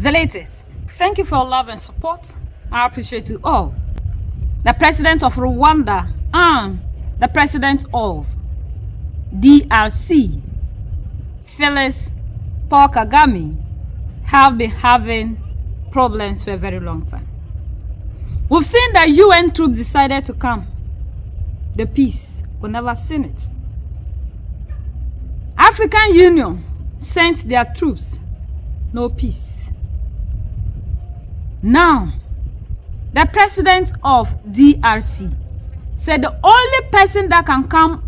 the latest. Thank you for your love and support. I appreciate you all. The president of Rwanda and the president of DRC, Felix Paul Kagame, have been having problems for a very long time. We've seen that UN troops decided to come. The peace, we've never seen it. African Union sent their troops. No peace. Now, the president of DRC said the only person that can come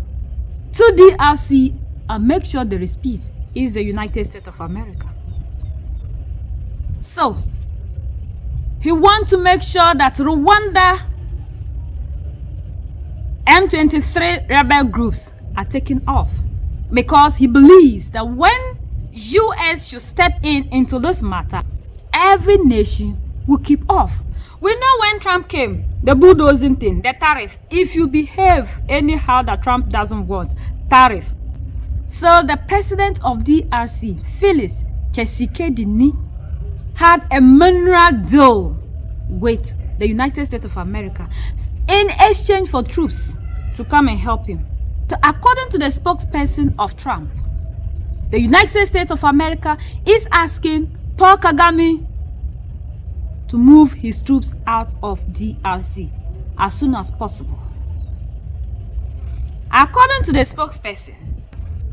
to DRC and make sure there is peace is the United States of America. So, he wants to make sure that Rwanda M23 rebel groups are taken off, because he believes that when US should step into this matter, every nation will keep off. We know when Trump came, the bulldozing thing, the tariff. If you behave anyhow that Trump doesn't want, tariff. So the president of DRC, Felix Tshisekedi, had a mineral deal with the United States of America in exchange for troops to come and help him. So according to the spokesperson of Trump, the United States of America is asking Paul Kagame to move his troops out of DRC as soon as possible. According to the spokesperson,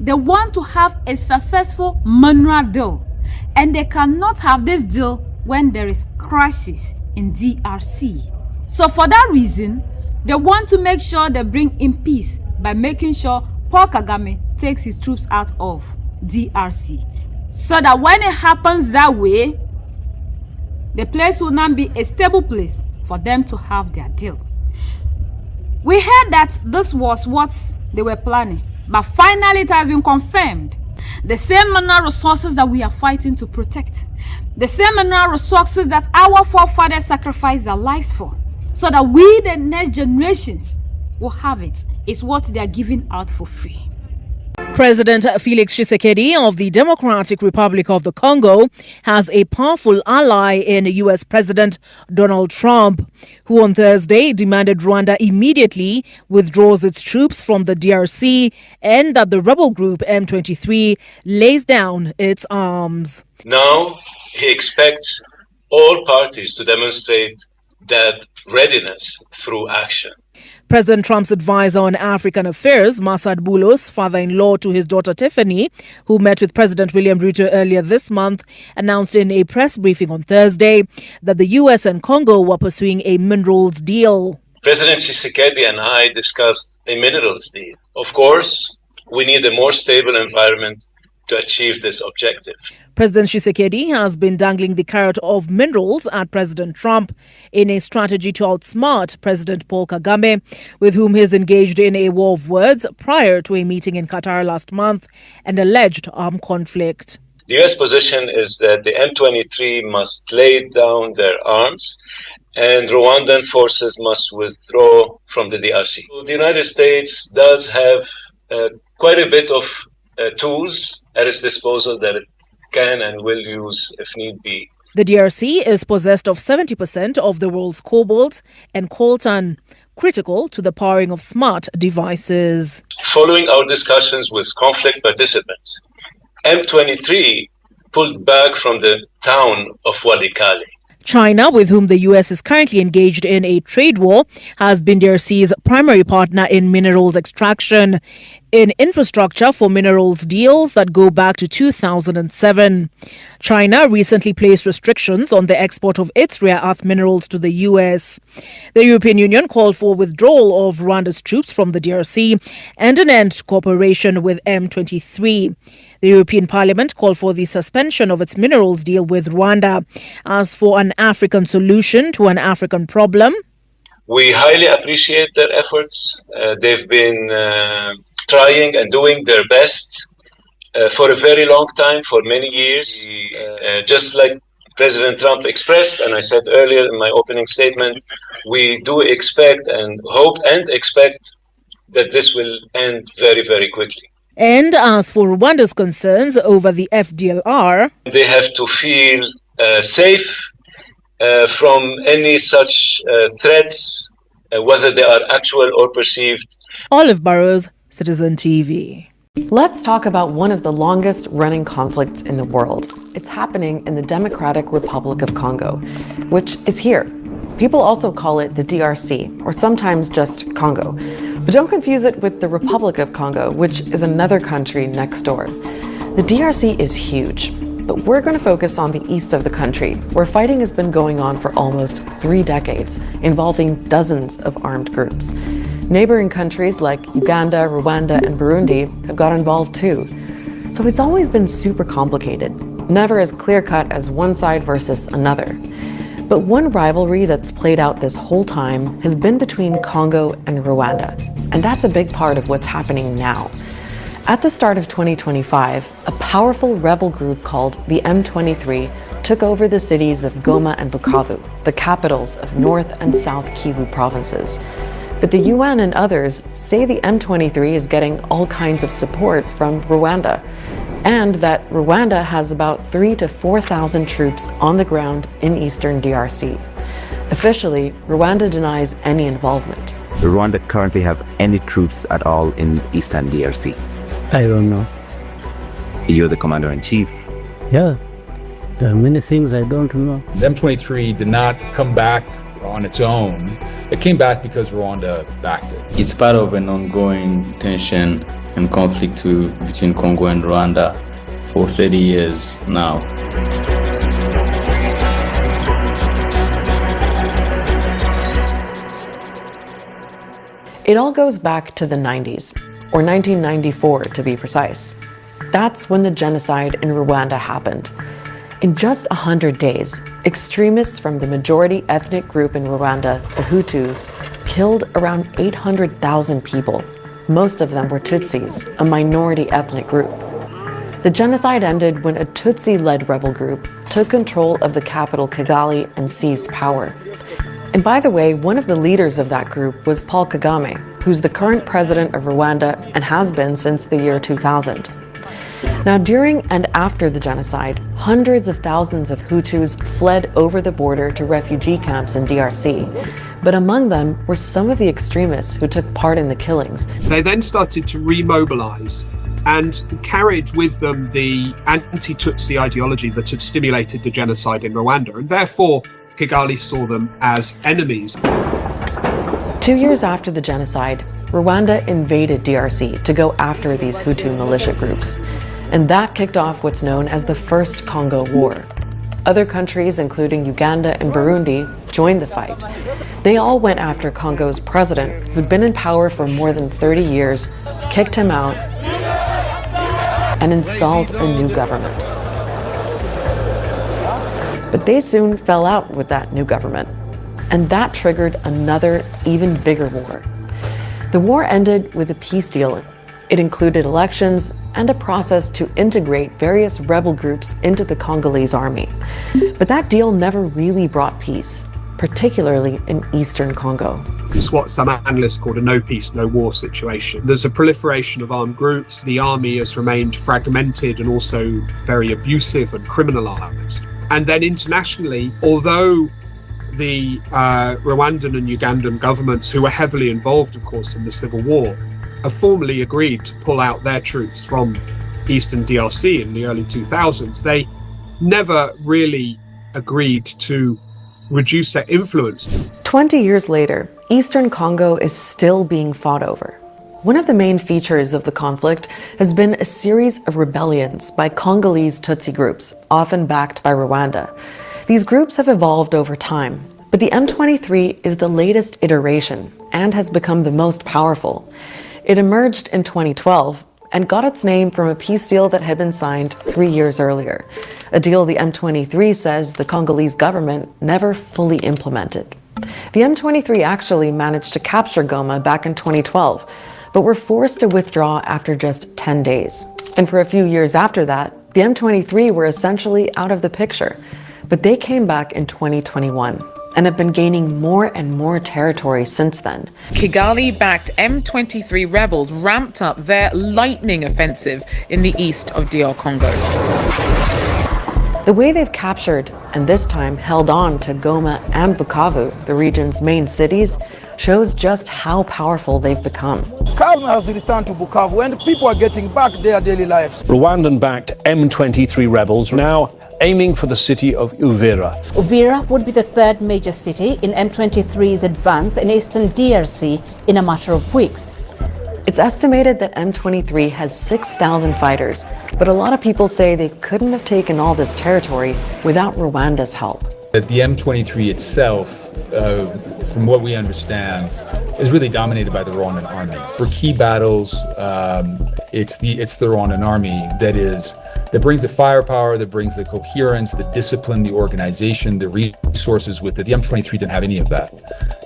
they want to have a successful mineral deal, and they cannot have this deal when there is crisis in DRC. So for that reason, they want to make sure they bring in peace by making sure Paul Kagame takes his troops out of DRC, so that when it happens that way, the place will not be a stable place for them to have their deal. We heard that this was what they were planning, but finally it has been confirmed. The same mineral resources that we are fighting to protect, the same mineral resources that our forefathers sacrificed their lives for, so that we, the next generations, will have it, is what they are giving out for free. President Felix Tshisekedi of the Democratic Republic of the Congo has a powerful ally in US President Donald Trump, who on Thursday demanded Rwanda immediately withdraws its troops from the DRC and that the rebel group M23 lays down its arms. Now he expects all parties to demonstrate that readiness through action. President Trump's advisor on African affairs, Masad Boulos, father-in-law to his daughter Tiffany, who met with President William Ruto earlier this month, announced in a press briefing on Thursday that the US and Congo were pursuing a minerals deal. President Tshisekedi and I discussed a minerals deal. Of course, we need a more stable environment to achieve this objective. President Tshisekedi has been dangling the carrot of minerals at President Trump in a strategy to outsmart President Paul Kagame, with whom he is engaged in a war of words prior to a meeting in Qatar last month and alleged armed conflict. The US position is that the M23 must lay down their arms and Rwandan forces must withdraw from the DRC. The United States does have quite a bit of tools at its disposal that it can and will use if need be. The DRC is possessed of 70% of the world's cobalt and coltan, critical to the powering of smart devices. Following our discussions with conflict participants, M23 pulled back from the town of Walikale. China, with whom the US is currently engaged in a trade war, has been DRC's primary partner in minerals extraction, in infrastructure for minerals deals that go back to 2007. China recently placed restrictions on the export of its rare earth minerals to the US. The European Union called for withdrawal of Rwanda's troops from the DRC and an end to cooperation with M23. The European Parliament called for the suspension of its minerals deal with Rwanda. As for an African solution to an African problem, we highly appreciate their efforts. They've been trying and doing their best for a very long time, for many years. Just like President Trump expressed, and I said earlier in my opening statement, we do expect and hope and expect that this will end very, very quickly. And as for Rwanda's concerns over the FDLR, they have to feel safe from any such threats, whether they are actual or perceived. Olive Burrows, Citizen TV. Let's talk about one of the longest running conflicts in the world. It's happening in the Democratic Republic of Congo, which is here. People also call it the DRC, or sometimes just Congo. But don't confuse it with the Republic of Congo, which is another country next door. The DRC is huge, but we're going to focus on the east of the country, where fighting has been going on for almost 3 decades, involving dozens of armed groups. Neighboring countries like Uganda, Rwanda, and Burundi have got involved too. So it's always been super complicated, never as clear-cut as one side versus another. But one rivalry that's played out this whole time has been between Congo and Rwanda, and that's a big part of what's happening now. At the start of 2025, a powerful rebel group called the M23 took over the cities of Goma and Bukavu, the capitals of North and South Kivu provinces. But the UN and others say the M23 is getting all kinds of support from Rwanda, and that Rwanda has about 3,000 to 4,000 troops on the ground in eastern DRC. Officially, Rwanda denies any involvement. Does Rwanda currently have any troops at all in eastern DRC? I don't know. You're the commander-in-chief. Yeah, there are many things I don't know. The M23 did not come back on its own. It came back because Rwanda backed it. It's part of an ongoing tension and conflict between Congo and Rwanda for 30 years now. It all goes back to the 90s, or 1994 to be precise. That's when the genocide in Rwanda happened. In just 100 days, extremists from the majority ethnic group in Rwanda, the Hutus, killed around 800,000 people. Most of them were Tutsis, a minority ethnic group. The genocide ended when a Tutsi-led rebel group took control of the capital Kigali and seized power. And by the way, one of the leaders of that group was Paul Kagame, who's the current president of Rwanda and has been since the year 2000. Now, during and after the genocide, hundreds of thousands of Hutus fled over the border to refugee camps in DRC. But among them were some of the extremists who took part in the killings. They then started to remobilize and carried with them the anti-Tutsi ideology that had stimulated the genocide in Rwanda, and therefore Kigali saw them as enemies. 2 years after the genocide, Rwanda invaded DRC to go after these Hutu militia groups. And that kicked off what's known as the First Congo War. Other countries, including Uganda and Burundi, joined the fight. They all went after Congo's president, who'd been in power for more than 30 years, kicked him out, and installed a new government. But they soon fell out with that new government, and that triggered another, even bigger war. The war ended with a peace deal. It included elections and a process to integrate various rebel groups into the Congolese army. But that deal never really brought peace, particularly in eastern Congo. It's what some analysts call a no peace, no war situation. There's a proliferation of armed groups. The army has remained fragmented and also very abusive and criminalized. And then internationally, although the Rwandan and Ugandan governments, who were heavily involved, of course, in the civil war, have formally agreed to pull out their troops from eastern DRC in the early 2000s. They never really agreed to reduce their influence. 20 years later, eastern Congo is still being fought over. One of the main features of the conflict has been a series of rebellions by Congolese Tutsi groups, often backed by Rwanda. These groups have evolved over time, but the M23 is the latest iteration and has become the most powerful. It emerged in 2012 and got its name from a peace deal that had been signed 3 years earlier, a deal the M23 says the Congolese government never fully implemented. The M23 actually managed to capture Goma back in 2012, but were forced to withdraw after just 10 days. And for a few years after that, the M23 were essentially out of the picture, but they came back in 2021. And have been gaining more and more territory since then. Kigali-backed M23 rebels ramped up their lightning offensive in the east of DR Congo. The way they've captured, and this time held on to Goma and Bukavu, the region's main cities, shows just how powerful they've become. Calm has returned to Bukavu and people are getting back their daily lives. Rwandan-backed M23 rebels now aiming for the city of Uvira. Uvira would be the third major city in M23's advance in eastern DRC in a matter of weeks. It's estimated that M23 has 6,000 fighters, but a lot of people say they couldn't have taken all this territory without Rwanda's help. That the M23 itself, from what we understand, is really dominated by the Rwandan army. For key battles, it's the Rwandan army that brings the firepower, that brings the coherence, the discipline, the organization, the resources with it. The M23 didn't have any of that.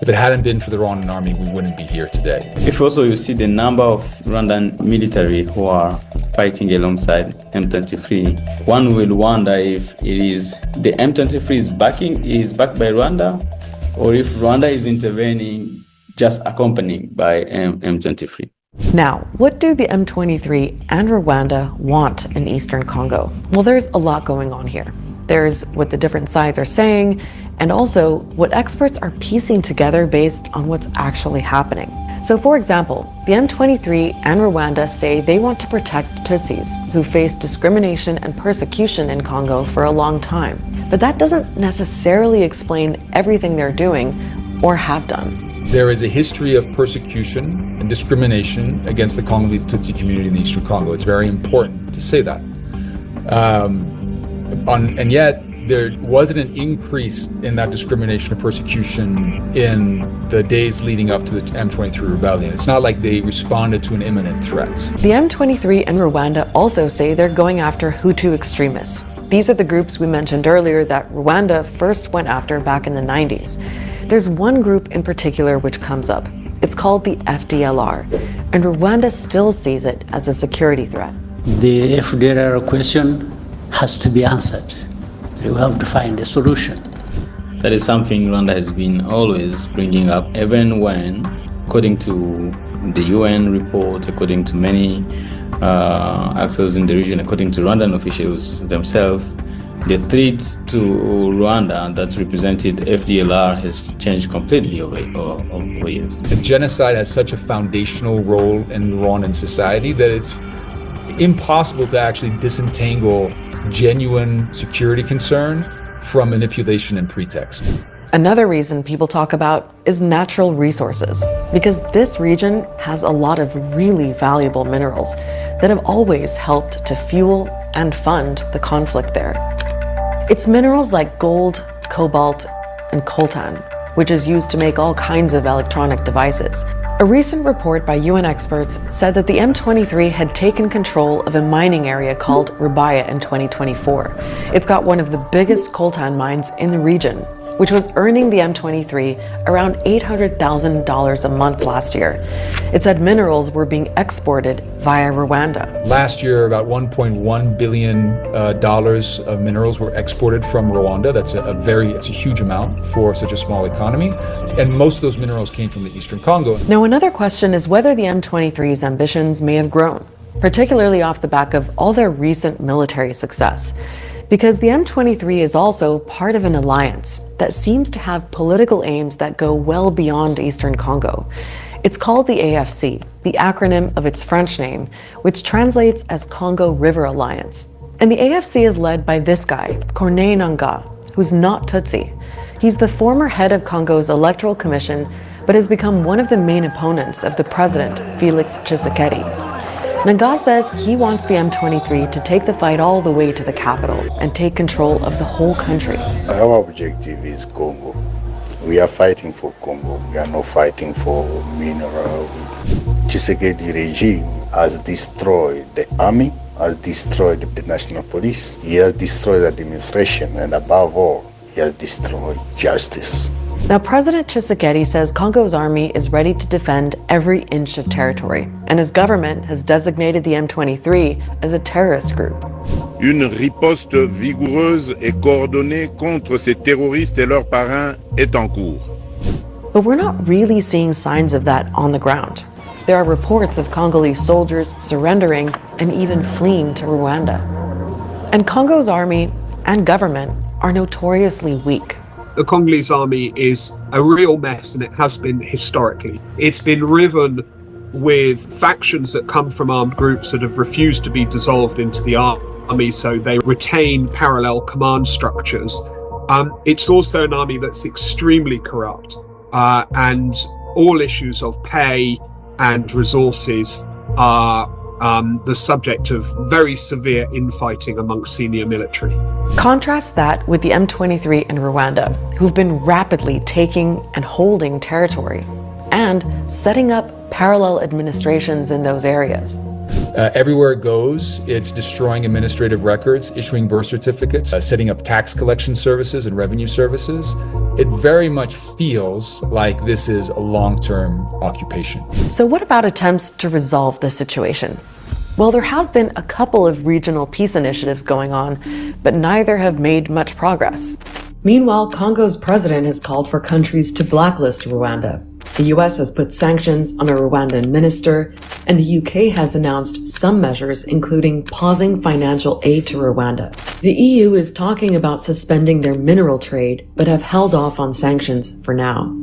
If it hadn't been for the Rwandan army, we wouldn't be here today. If also you see the number of Rwandan military who are fighting alongside M23, one will wonder if it is the M23 is backed by Rwanda, or if Rwanda is intervening just accompanied by M23. Now, what do the M23 and Rwanda want in Eastern Congo? Well, there's a lot going on here. There's what the different sides are saying, and also what experts are piecing together based on what's actually happening. So, for example, the M23 and Rwanda say they want to protect Tutsis, who face discrimination and persecution in Congo for a long time. But that doesn't necessarily explain everything they're doing or have done. There is a history of persecution and discrimination against the Congolese Tutsi community in the Eastern Congo. It's very important to say that. And yet, there wasn't an increase in that discrimination or persecution in the days leading up to the M23 rebellion. It's not like they responded to an imminent threat. The M23 and Rwanda also say they're going after Hutu extremists. These are the groups we mentioned earlier that Rwanda first went after back in the 90s. There's one group in particular which comes up. It's called the FDLR, and Rwanda still sees it as a security threat. The FDLR question has to be answered. We have to find a solution. That is something Rwanda has been always bringing up, even when, according to the UN report, according to many actors in the region, according to Rwandan officials themselves, the threat to Rwanda that's represented FDLR has changed completely over years. The genocide has such a foundational role in Rwandan society that it's impossible to actually disentangle genuine security concern from manipulation and pretext. Another reason people talk about is natural resources, because this region has a lot of really valuable minerals that have always helped to fuel and fund the conflict there. It's minerals like gold, cobalt, and coltan, which is used to make all kinds of electronic devices. A recent report by UN experts said that the M23 had taken control of a mining area called Rubaya in 2024. It's got one of the biggest coltan mines in the region, which was earning the M23 around $800,000 a month last year. It said minerals were being exported via Rwanda. Last year, about $1.1 billion of minerals were exported from Rwanda. It's a huge amount for such a small economy. And most of those minerals came from the Eastern Congo. Now, another question is whether the M23's ambitions may have grown, particularly off the back of all their recent military success. Because the M23 is also part of an alliance that seems to have political aims that go well beyond Eastern Congo. It's called the AFC, the acronym of its French name, which translates as Congo River Alliance. And the AFC is led by this guy, Corneille Nangaa, who's not Tutsi. He's the former head of Congo's Electoral Commission, but has become one of the main opponents of the president, Félix Tshisekedi. Nangaa says he wants the M23 to take the fight all the way to the capital and take control of the whole country. Our objective is Congo. We are fighting for Congo. We are not fighting for mineral. Tshisekedi regime has destroyed the army, has destroyed the national police. He has destroyed the administration, and above all, he has destroyed justice. Now, President Tshisekedi says Congo's army is ready to defend every inch of territory, and his government has designated the M23 as a terrorist group. Une riposte vigoureuse et coordonnée contre ces terroristes et leurs parrains est en cours. But we're not really seeing signs of that on the ground. There are reports of Congolese soldiers surrendering and even fleeing to Rwanda. And Congo's army and government are notoriously weak. The Congolese army is a real mess, and it has been historically. It's been riven with factions that come from armed groups that have refused to be dissolved into the army, so they retain parallel command structures. It's also an army that's extremely corrupt, and all issues of pay and resources are the subject of very severe infighting amongst senior military. Contrast that with the M23 in Rwanda, who've been rapidly taking and holding territory and setting up parallel administrations in those areas. Everywhere it goes, it's destroying administrative records, issuing birth certificates, setting up tax collection services and revenue services. It very much feels like this is a long-term occupation. So what about attempts to resolve this situation? Well, there have been a couple of regional peace initiatives going on, but neither have made much progress. Meanwhile, Congo's president has called for countries to blacklist Rwanda. The US has put sanctions on a Rwandan minister, and the UK has announced some measures, including pausing financial aid to Rwanda. The EU is talking about suspending their mineral trade, but have held off on sanctions for now.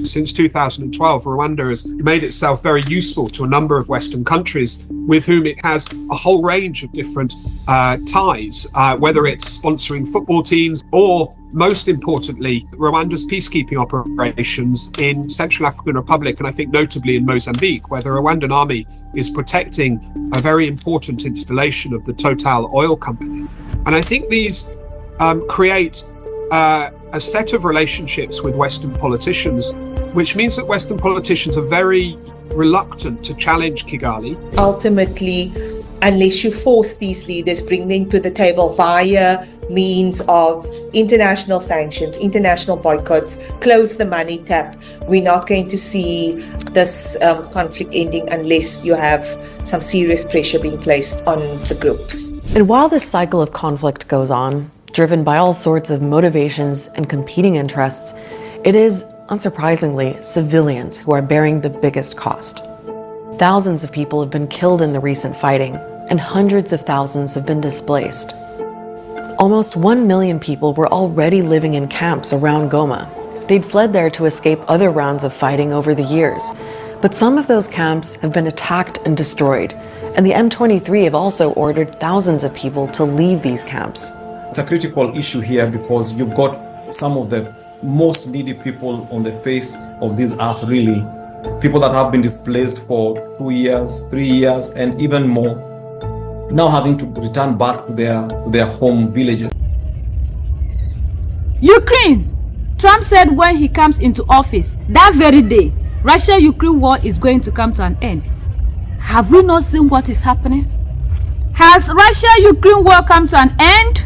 Since 2012, Rwanda has made itself very useful to a number of Western countries with whom it has a whole range of different ties, whether it's sponsoring football teams or, most importantly, Rwanda's peacekeeping operations in Central African Republic, and I think notably in Mozambique, where the Rwandan army is protecting a very important installation of the Total oil company. And I think these create a set of relationships with Western politicians, which means that Western politicians are very reluctant to challenge Kigali. Ultimately, unless you force these leaders, bring them to the table via means of international sanctions, international boycotts, close the money tap, we're not going to see this conflict ending unless you have some serious pressure being placed on the groups. And while this cycle of conflict goes on, driven by all sorts of motivations and competing interests, it is, unsurprisingly, civilians who are bearing the biggest cost. Thousands of people have been killed in the recent fighting, and hundreds of thousands have been displaced. Almost 1 million people were already living in camps around Goma. They'd fled there to escape other rounds of fighting over the years. But some of those camps have been attacked and destroyed, and the M23 have also ordered thousands of people to leave these camps. It's a critical issue here because you've got some of the most needy people on the face of this earth, really. People that have been displaced for 2 years, 3 years, and even more, now having to return back to their home villages. Ukraine. Trump said when he comes into office, that very day, Russia-Ukraine war is going to come to an end. Have we not seen what is happening? Has Russia-Ukraine war come to an end?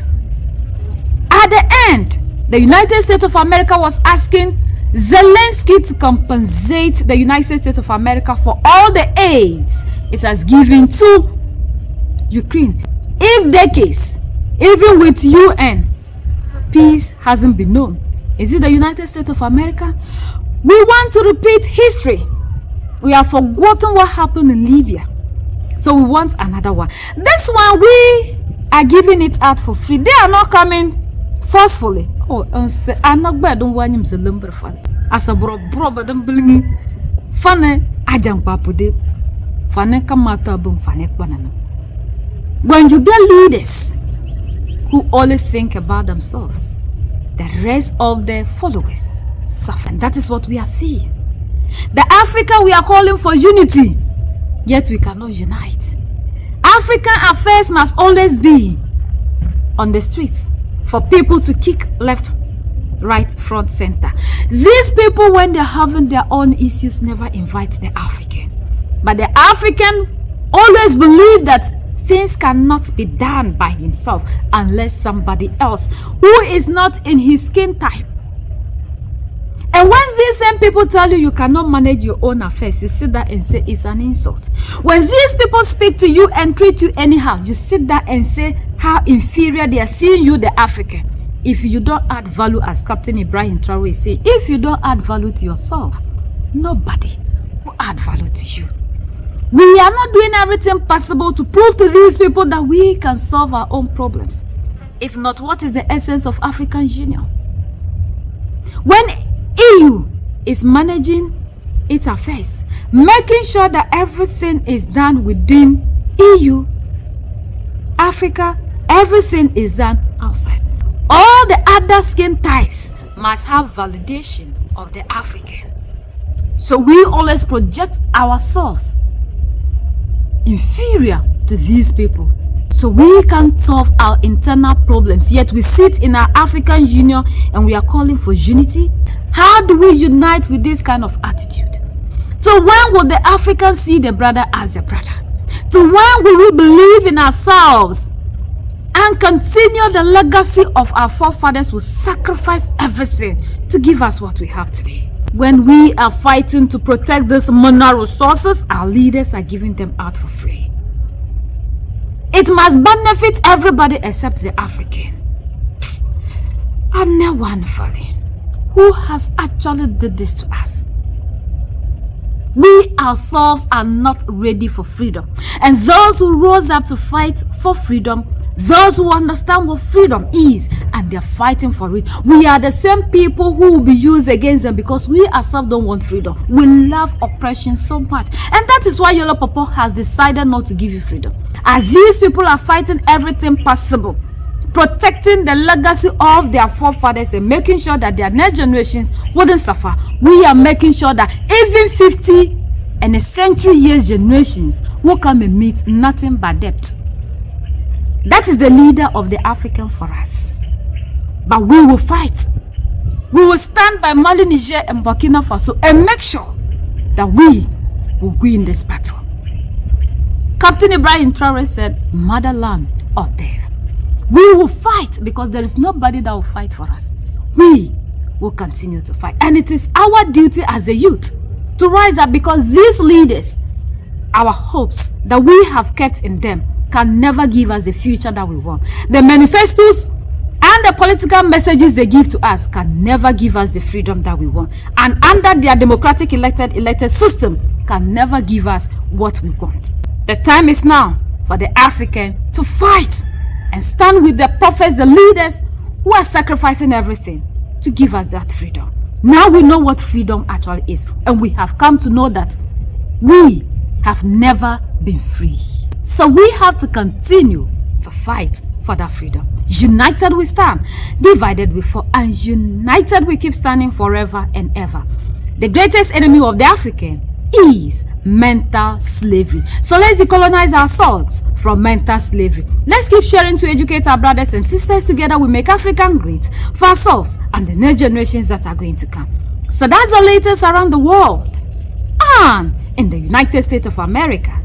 At the end, the United States of America was asking Zelensky to compensate the United States of America for all the aid it has given to Ukraine. If the case, even with UN, peace hasn't been known, is it the United States of America? We want to repeat history. We have forgotten what happened in Libya, so we want another one. This one we are giving it out for free. They are not coming forcefully. Oh, I'm not bad. Don't want him to lumber for as a bro, but don't bring Fane ajang papude. Fane kamata bum fane kwanana. When you get leaders who only think about themselves, the rest of their followers suffer. And that is what we are seeing. The Africa we are calling for unity, yet we cannot unite. African affairs must always be on the streets for people to kick left, right, front, center. These people, when they're having their own issues, never invite the African. But the African always believe that things cannot be done by himself unless somebody else who is not in his skin type. And when these same people tell you you cannot manage your own affairs, you sit there and say it's an insult. When these people speak to you and treat you anyhow, you sit there and say how inferior they are seeing you, the African. If you don't add value, as Captain Ibrahim Traore say, if you don't add value to yourself, nobody will add value to you. We are not doing everything possible to prove to these people that we can solve our own problems. If not, what is the essence of African Union? When EU is managing its affairs, making sure that everything is done within EU, Africa, everything is done outside. All the other skin types must have validation of the African. So we always project ourselves inferior to these people. So we can't solve our internal problems, yet we sit in our African Union and we are calling for unity. How do we unite with this kind of attitude? So when will the Africans see the brother as the brother? To when will we believe in ourselves and continue the legacy of our forefathers who sacrificed everything to give us what we have today? When we are fighting to protect these mineral resources, our leaders are giving them out for free. It must benefit everybody except the African. And no one fully. Who has actually did this to us? We ourselves are not ready for freedom. And those who rose up to fight for freedom, those who understand what freedom is, and they're fighting for it, we are the same people who will be used against them because we ourselves don't want freedom. We love oppression so much. And that is why Yellow Papa has decided not to give you freedom. And these people are fighting everything possible, protecting the legacy of their forefathers and making sure that their next generations wouldn't suffer. We are making sure that even 50 and a century years generations will come and meet nothing but debt. That is the leader of the African for us. But we will fight. We will stand by Mali, Niger and Burkina Faso and make sure that we will win this battle. Captain Ibrahim Traore said, motherland or death. We will fight because there is nobody that will fight for us. We will continue to fight. And it is our duty as a youth to rise up because these leaders, our hopes that we have kept in them, can never give us the future that we want. The manifestos and the political messages they give to us can never give us the freedom that we want. And under their democratic elected system can never give us what we want. The time is now for the African to fight and stand with the prophets, the leaders who are sacrificing everything to give us that freedom. Now we know what freedom actually is, and we have come to know that we have never been free. So we have to continue to fight for that freedom. United we stand, divided we fall, and united we keep standing forever and ever. The greatest enemy of the African is mental slavery. So let's decolonize ourselves from mental slavery. Let's keep sharing to educate our brothers and sisters. Together we make African great for ourselves and the next generations that are going to come. So that's the latest around the world and in the United States of America.